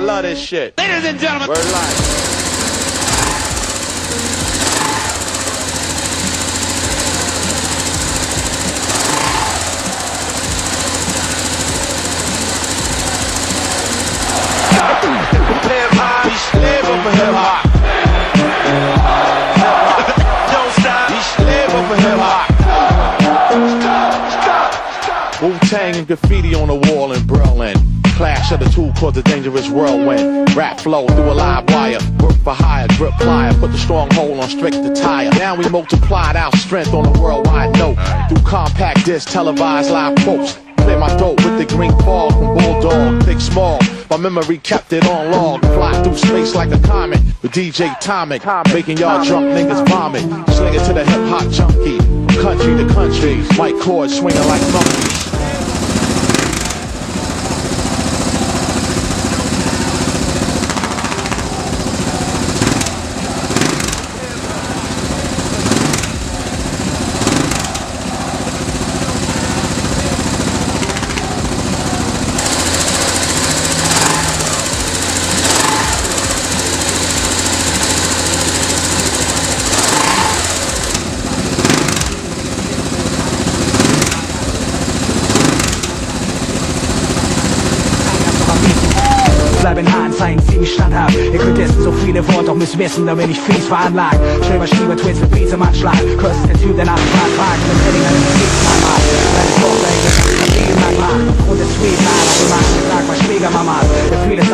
love this shit. Ladies and gentlemen. Word life. Hip-hop, ich lebe für Hip-Hop. Don't stop, ich lebe für Hip-Hop. Wu-Tang and graffiti on the wall in Berlin. Clash of the two caused a dangerous whirlwind. Rap flow through a live wire. Work for hire, grip plier. Put the stronghold on strict attire. Now we multiplied our strength on a worldwide note. Through compact disc, televised live quotes. Play my dope with the green ball from Bulldog, big small. My memory kept it on log. Fly through space like a comet with DJ Tomic, making y'all drunk niggas vomit. Sling it to the hip hop junkie, country to country. White cords swinging like monkeys. Bleib in Hahn, zeigen ziemlich standhaft. Ihr könnt essen so viele Worte, doch müsst wissen, da bin ich fies veranlagt. Schlimmer Schieber, Twins mit Beats im Anschlag. Kurs ist der Typ, der nach dem Rad fragt. Mit Heading an den Kriegsmann macht. Deine Tochter, ich das Spiel lang macht. Und der Sweet, na, was du machst, sag mal Schwiegermama. Der vieles